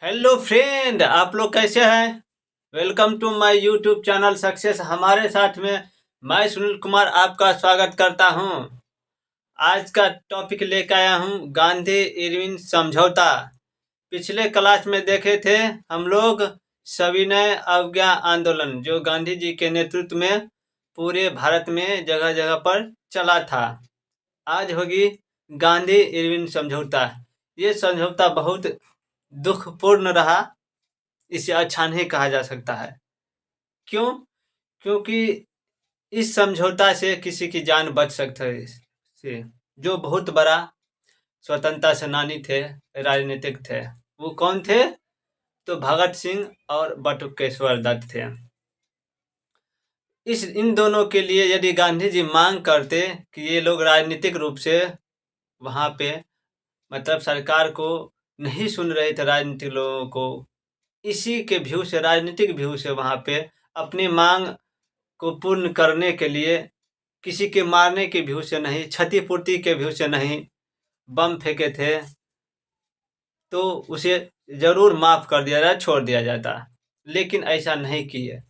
Hello friend, आप लोग कैसे हैं। Welcome to my YouTube channel success. हमारे साथ में मैं सुनील कुमार आपका स्वागत करता हूं। आज का टॉपिक लेकर आया हूं गांधी इरविन समझौता। पिछले क्लास में देखे थे हम लोग सविनय अवज्ञा आंदोलन, जो गांधी जी के नेतृत्व में पूरे भारत में जगह जगह पर चला था। आज होगी गांधी इरविन समझौता। ये समझौता बहुत दुखपूर्ण रहा, इसे अच्छा नहीं कहा जा सकता है। क्यों? क्योंकि इस समझौता से किसी की जान बच सकता है। से जो बहुत बड़ा स्वतंत्रता सेनानी थे, राजनीतिक थे, वो कौन थे? तो भगत सिंह और बटुकेश्वर दत्त थे। इन दोनों के लिए यदि गांधी जी मांग करते कि ये लोग राजनीतिक रूप से वहाँ पे, मतलब सरकार को नहीं सुन रहे थे, राजनीतिक लोगों को, इसी के व्यू से, राजनीतिक व्यू से वहाँ पे अपनी मांग को पूर्ण करने के लिए, किसी के मारने के व्यू से नहीं, क्षतिपूर्ति के व्यू से नहीं, बम फेंके थे, तो उसे जरूर माफ कर दिया जाए, छोड़ दिया जाता। लेकिन ऐसा नहीं किए,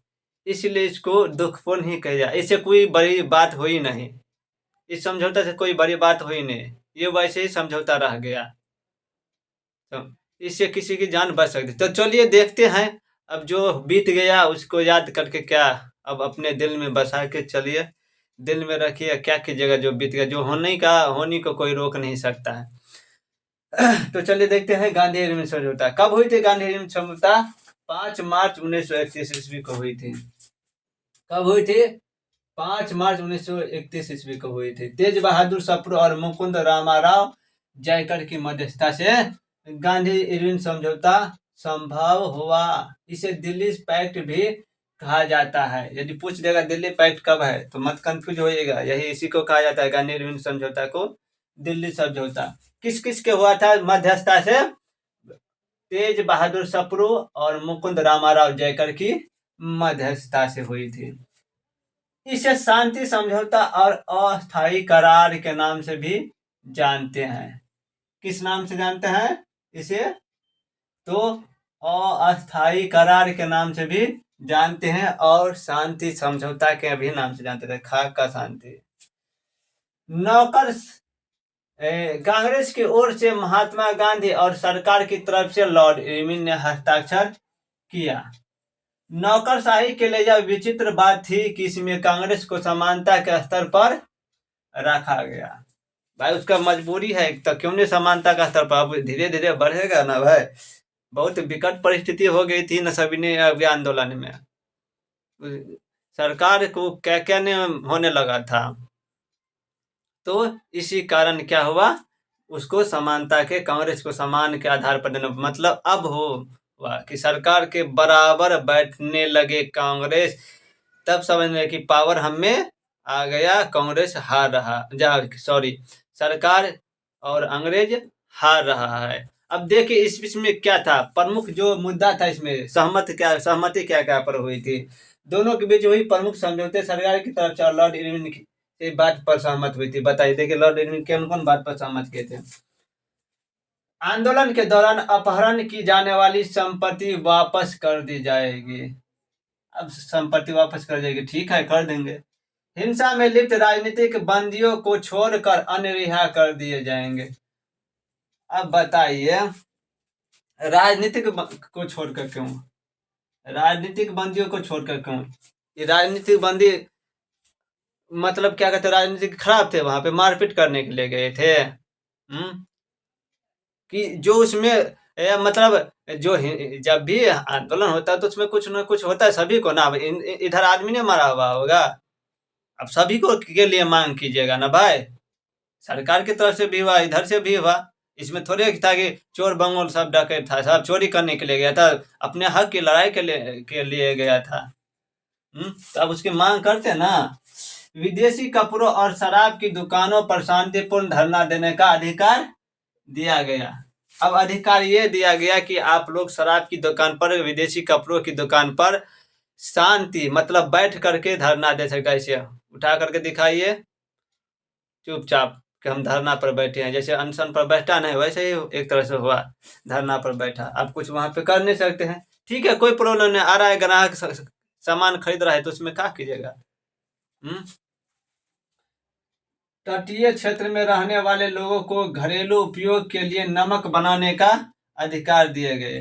इसलिए इसको दुखपूर्ण ही कहा जाए। इससे कोई बड़ी बात हुई नहीं, इस समझौता से कोई बड़ी बात हुई नहीं, ये वैसे ही समझौता रह गया। तो इससे किसी की जान बच सकती। तो चलिए देखते हैं, अब जो बीत गया उसको याद करके क्या, अब अपने दिल में बसा के चलिए, दिल में रखिए, क्या कीजिएगा जो बीत गया। जो होने को कोई रोक नहीं सकता है। तो चलिए देखते हैं गांधी इरविन समझौता कब हुई थी। गांधी इरविन समझौता 5 मार्च 1931 ईस्वी को हुई थी। कब हुई थी? 5 मार्च 1931 ईस्वी को हुई थी। तेज बहादुर सप्रू और मुकुंद रामाराव जयकर की मध्यस्थता से गांधी इरविन समझौता संभव हुआ। इसे दिल्ली पैक्ट भी कहा जाता है। यदि पूछ देगा दिल्ली पैक्ट कब है तो मत कंफ्यूज होइएगा, यही इसी को कहा जाता है, गांधी इरविन समझौता को दिल्ली समझौता। किस किस के हुआ था मध्यस्थता से? तेज बहादुर सप्रू और मुकुंद रामाराव जयकर की मध्यस्थता से हुई थी। इसे शांति समझौता और अस्थायी करार के नाम से भी जानते हैं। किस नाम से जानते हैं इसे? तो अस्थायी करार के नाम से भी जानते हैं, और शांति समझौता के भी नाम से जानते थे, खाक का शांति। नौकर कांग्रेस की ओर से महात्मा गांधी और सरकार की तरफ से लॉर्ड इरविन ने हस्ताक्षर किया। नौकरशाही के लिए यह विचित्र बात थी कि इसमें कांग्रेस को समानता के स्तर पर रखा गया। भाई उसका मजबूरी है, तो क्यों नहीं समानता का स्तर पर? अब धीरे धीरे बढ़ेगा ना भाई। बहुत विकट परिस्थिति हो गई थी न सविनय अवज्ञा आंदोलन में, सरकार को क्या क्या नहीं होने लगा था। तो इसी कारण क्या हुआ, उसको समानता के, कांग्रेस को समान के आधार पर देना, मतलब अब हुआ कि सरकार के बराबर बैठने लगे कांग्रेस। तब समझ में कि पावर हम में आ गया, कांग्रेस हार रहा, सॉरी, सरकार और अंग्रेज हार रहा है। अब देखिए इस बीच में क्या था, प्रमुख जो मुद्दा था इसमें, सहमति क्या क्या पर हुई थी। दोनों के बीच हुई प्रमुख समझौते सरकार की तरफ से और लॉर्ड इरविन की बात पर सहमत हुई थी। बताइए, देखिए लॉर्ड इरविन कौन कौन बात पर सहमत किए थे। आंदोलन के दौरान अपहरण की जाने वाली संपत्ति वापस कर दी जाएगी। अब संपत्ति वापस कर जाएगी, ठीक है, कर देंगे। हिंसा में लिप्त राजनीतिक बंदियों को छोड़कर अन्य रिहा कर दिए जाएंगे। अब बताइए, राजनीतिक को छोड़कर क्यों? राजनीतिक बंदियों को छोड़कर क्यों? ये राजनीतिक बंदी मतलब क्या कहते, राजनीतिक खराब थे, वहां पे मारपीट करने के लिए गए थे? कि जो उसमें मतलब जो जब भी आंदोलन होता है तो उसमें कुछ ना कुछ होता है सभी को ना। इधर आदमी ने मारा हुआ होगा, अब सभी को के लिए मांग कीजिएगा ना भाई। सरकार की तरफ से भी हुआ, इधर से भी हुआ। इसमें थोड़े था कि चोर बंगोल सब डकैत था, सब चोरी करने के लिए गया था, अपने हक की लड़ाई के लिए गया था। तो अब उसकी मांग करते ना। विदेशी कपड़ों और शराब की दुकानों पर शांतिपूर्ण धरना देने का अधिकार दिया गया। अब अधिकार ये दिया गया कि आप लोग शराब की दुकान पर, विदेशी कपड़ों की दुकान पर शांति मतलब बैठ करके धरना दे सकता है। इसे उठा करके दिखाइए चुपचाप, कि हम धरना पर बैठे हैं। जैसे अनशन पर बैठा नहीं, वैसे ही एक तरह से हुआ, धरना पर बैठा। आप कुछ वहाँ पे कर नहीं सकते हैं, ठीक है, कोई प्रॉब्लम नहीं। आ रहा है ग्राहक सामान खरीद रहा है तो उसमें क्या कीजिएगा। तटीय क्षेत्र में रहने वाले लोगों को घरेलू उपयोग के लिए नमक बनाने का अधिकार दिए गए।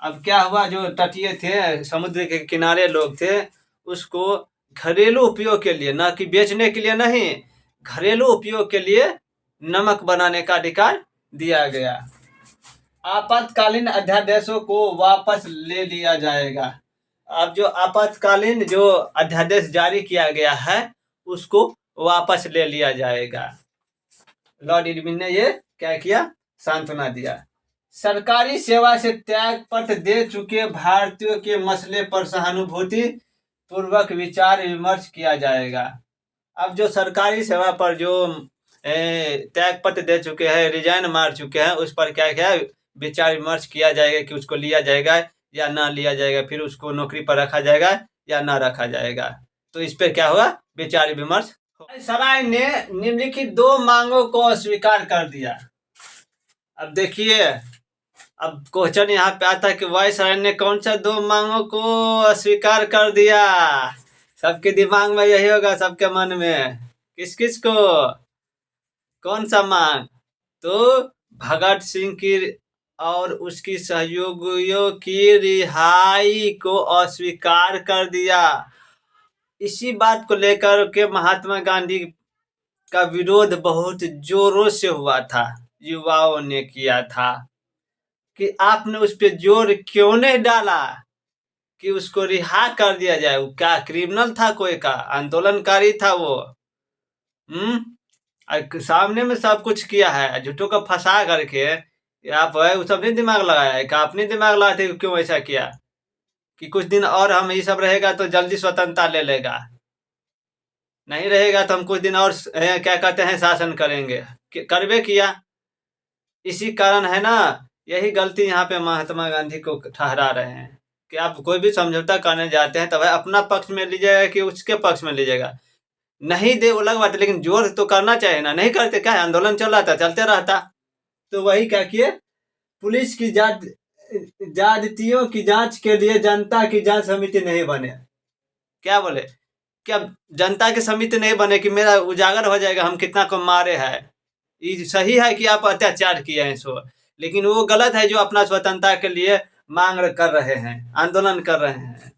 अब क्या हुआ, जो तटीय थे, समुद्र के किनारे लोग थे, उसको घरेलू उपयोग के लिए, ना कि बेचने के लिए नहीं, घरेलू उपयोग के लिए नमक बनाने का अधिकार दिया गया। आपातकालीन अध्यादेशों को वापस ले लिया जाएगा। अब जो आपातकालीन जो अध्यादेश जारी किया गया है उसको वापस ले लिया जाएगा। लॉर्ड इरविन ने ये क्या किया, सांत्वना दिया। सरकारी सेवा से त्याग पत्र दे चुके भारतीयों के मसले पर सहानुभूति पूर्वक विचार विमर्श किया जाएगा। अब जो सरकारी सेवा पर जो त्याग पत्र दे चुके हैं, रिजाइन मार चुके हैं, उस पर क्या क्या विचार विमर्श किया जाएगा कि उसको लिया जाएगा या ना लिया जाएगा, फिर उसको नौकरी पर रखा जाएगा या ना रखा जाएगा। तो इस पर क्या हुआ, विचार विमर्श। सराय ने निम्नलिखित 2 मांगों को अस्वीकार कर दिया। अब देखिए, अब क्वेश्चन यहाँ पे आता है कि वायसराय ने कौन सा 2 मांगों को अस्वीकार कर दिया। सबके दिमाग में यही होगा, सबके मन में, किस किस को, कौन सा मांग, तो भगत सिंह की और उसकी सहयोगियों की रिहाई को अस्वीकार कर दिया। इसी बात को लेकर के महात्मा गांधी का विरोध बहुत जोरों से हुआ था, युवाओं ने किया था कि आपने उस पर जोर क्यों नहीं डाला कि उसको रिहा कर दिया जाए। वो क्या क्रिमिनल था, कोई का आंदोलनकारी था वो। सामने में सब कुछ किया है, झूठों को फंसा करके आप वो सब नहीं दिमाग लगाया है, आपने दिमाग लगाए थे क्यों ऐसा किया कि कुछ दिन और हम ये सब रहेगा तो जल्दी स्वतंत्रता ले लेगा, नहीं रहेगा तो हम कुछ दिन और क्या कहते हैं शासन करेंगे, करवे किया। इसी कारण है ना, यही गलती यहाँ पे महात्मा गांधी को ठहरा रहे हैं कि आप कोई भी समझौता करने जाते हैं तो भाई अपना पक्ष में लीजिएगा कि उसके पक्ष में लीजिएगा। नहीं दे वो अलग बात है, लेकिन जोर तो करना चाहिए ना, नहीं करते, क्या है, आंदोलन चल रहा था, चलते रहता। तो वही क्या किए, पुलिस की ज्यादतियों की जांच के लिए जनता की जांच समिति नहीं बने। क्या बोले, क्या जनता की समिति नहीं बने कि मेरा उजागर हो जाएगा हम कितना को मारे हैं। ये सही है कि आप अत्याचार किए हैं सो, लेकिन वो गलत है जो अपना स्वतंत्रता के लिए मांग कर रहे हैं, आंदोलन कर रहे हैं।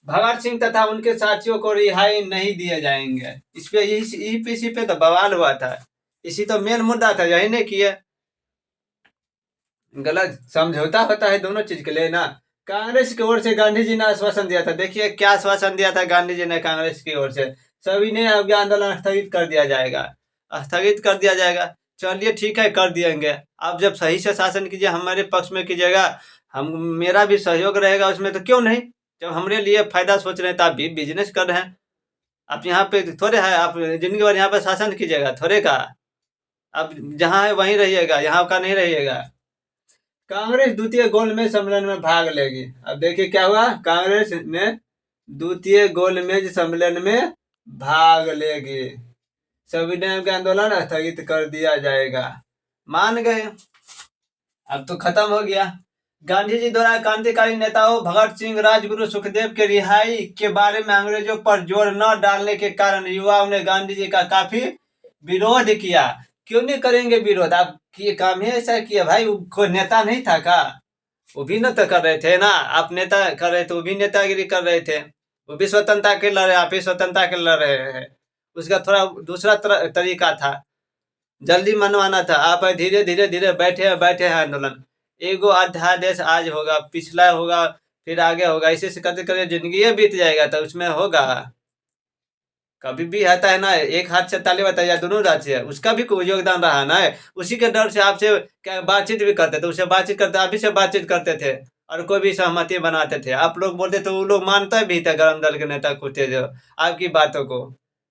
भगत सिंह तथा उनके साथियों को रिहाई नहीं दिए जाएंगे। इस पे इसी पे तो बवाल हुआ था, इसी तो मेन मुद्दा था, यही नहीं किया। गलत समझौता होता है दोनों चीज के लिए ना। कांग्रेस की ओर से गांधी जी ने आश्वासन दिया था, देखिए क्या आश्वासन दिया था गांधी जी ने कांग्रेस की ओर से, सभी ने अब आंदोलन स्थगित कर दिया जाएगा, स्थगित कर दिया जाएगा। चलिए ठीक है, कर दिएंगे। आप जब सही से शासन कीजिए, हमारे पक्ष में कीजिएगा, हम मेरा भी सहयोग रहेगा उसमें, तो क्यों नहीं। जब हमारे लिए फायदा सोच रहे हैं तो आप भी बिजनेस कर रहे हैं, आप यहाँ पे थोड़े है, आप जिंदगी भर यहाँ पे शासन कीजिएगा थोड़े का, अब जहाँ है वहीं रहिएगा, यहाँ का नहीं रहिएगा। कांग्रेस द्वितीय गोलमेज सम्मेलन में भाग लेगी। अब देखिए क्या हुआ, कांग्रेस ने द्वितीय गोलमेज सम्मेलन में भाग लेगी, संविधान का आंदोलन स्थगित कर दिया जाएगा। मान गए, अब तो खत्म हो गया। गांधी जी द्वारा क्रांतिकारी नेताओं भगत सिंह, राजगुरु, सुखदेव के रिहाई के बारे में अंग्रेजों पर जोर न डालने के कारण युवाओं ने गांधी जी का काफी विरोध किया। क्यों नहीं करेंगे विरोध, आप ये काम ही ऐसा किया भाई, कोई नेता नहीं था का, वो भी न तो कर रहे थे ना, आप नेता कर रहे थे, वो भी नेतागिरी कर रहे थे, वो भी स्वतंत्रता के लड़ रहे, आप भी स्वतंत्रता के लड़ रहे हैं। उसका थोड़ा दूसरा तरीका था, जल्दी मनवाना था। आप धीरे धीरे धीरे बैठे हैं आंदोलन, एगो अध्यादेश आज होगा, पिछला होगा, फिर आगे होगा, इसी से करते करते जिंदगी बीत जाएगा, तो उसमें होगा। कभी भी आता है ना, एक हाथ से ताली बजाया दोनों हाथ से, उसका भी कोई योगदान रहा ना, उसी के डर से आपसे क्या बातचीत भी करते थे, उससे बातचीत करते, आप ही से बातचीत करते थे और कोई भी सहमति बनाते थे। आप लोग बोलते थे, वो लोग मानता भी था, गरम दल के नेता कुछ थे जो आपकी बातों को,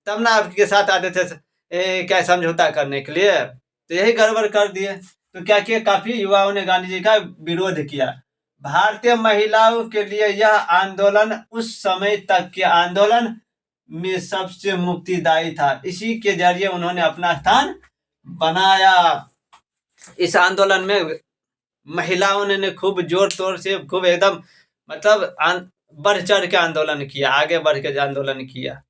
तब ना आपके साथ आते थे क्या समझौता करने के लिए। तो यही गड़बड़ कर दिए। तो क्या किया, काफी युवाओं ने गांधी जी का विरोध किया। भारतीय महिलाओं के लिए यह आंदोलन उस समय तक के आंदोलन में सबसे मुक्तिदायी था। इसी के जरिए उन्होंने अपना स्थान बनाया। इस आंदोलन में महिलाओं ने खूब जोर तोर से खूब एकदम मतलब बढ़ चढ़ के आंदोलन किया, आगे बढ़ के आंदोलन किया।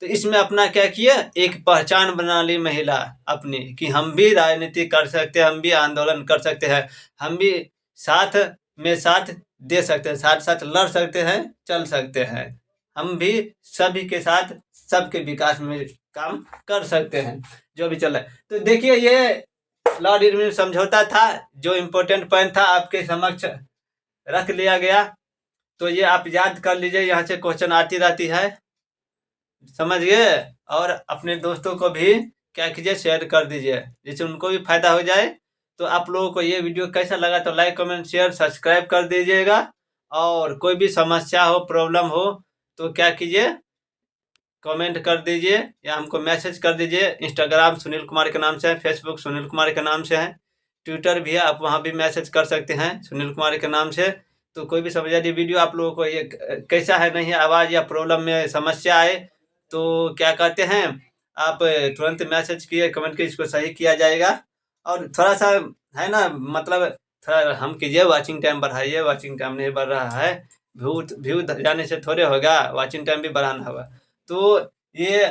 तो इसमें अपना क्या किया, एक पहचान बना ली महिला अपनी कि हम भी राजनीति कर सकते हैं, हम भी आंदोलन कर सकते हैं, हम भी साथ में साथ दे सकते हैं, साथ साथ लड़ सकते हैं, चल सकते हैं, हम भी सभी के साथ सबके विकास में काम कर सकते हैं, जो भी चल रहा है। तो देखिए ये लॉर्ड इरविन समझौता था, जो इम्पोर्टेंट पॉइंट था आपके समक्ष रख लिया गया। तो ये आप याद कर लीजिए, यहाँ से क्वेश्चन आती रहती है, समझ गए। और अपने दोस्तों को भी क्या कीजिए, शेयर कर दीजिए, जिससे उनको भी फायदा हो जाए। तो आप लोगों को ये वीडियो कैसा लगा तो लाइक कमेंट शेयर सब्सक्राइब कर दीजिएगा। और कोई भी समस्या हो, प्रॉब्लम हो तो क्या कीजिए, कमेंट कर दीजिए या हमको मैसेज कर दीजिए। इंस्टाग्राम सुनील कुमार के नाम से है, फेसबुक सुनील कुमार के नाम से है, ट्विटर भी है, आप वहाँ भी मैसेज कर सकते हैं सुनील कुमार के नाम से। तो कोई भी समझ यदि वीडियो आप लोगों को ये कैसा है, नहीं है, आवाज़ या प्रॉब्लम में समस्या आए तो क्या कहते हैं, आप तुरंत मैसेज किए, कमेंट किए, इसको सही किया जाएगा। और थोड़ा सा है ना, मतलब थोड़ा हम कीजिए, वॉचिंग टाइम बढ़ाइए, वॉचिंग टाइम नहीं बढ़ रहा है, व्यू व्यू जाने से थोड़े होगा, वॉचिंग टाइम भी बढ़ाना होगा। तो ये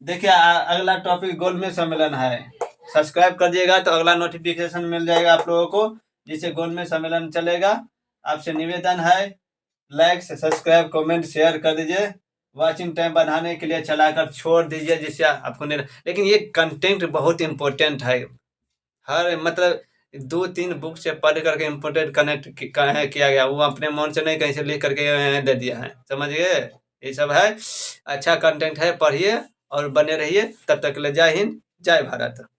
देखिए अगला टॉपिक गोलमेज सम्मेलन है, सब्सक्राइब कर दिएगा तो अगला नोटिफिकेशन मिल जाएगा आप लोगों को, जिससे गोलमेज सम्मेलन चलेगा। आपसे निवेदन है, लाइक सब्सक्राइब कमेंट शेयर कर दीजिए, वॉचिंग टाइम बढ़ाने के लिए चलाकर छोड़ दीजिए, जिससे आपको नहीं। लेकिन ये कंटेंट बहुत इंपॉर्टेंट है, हर मतलब 2-3 बुक से पढ़ करके इम्पोर्टेंट कनेक्ट किया गया, वो अपने मन से नहीं कहीं से लिख करके दे दिया है, समझ गए। ये सब है, अच्छा कंटेंट है, पढ़िए और बने रहिए। तब तक के लिए जय हिंद, जय भारत।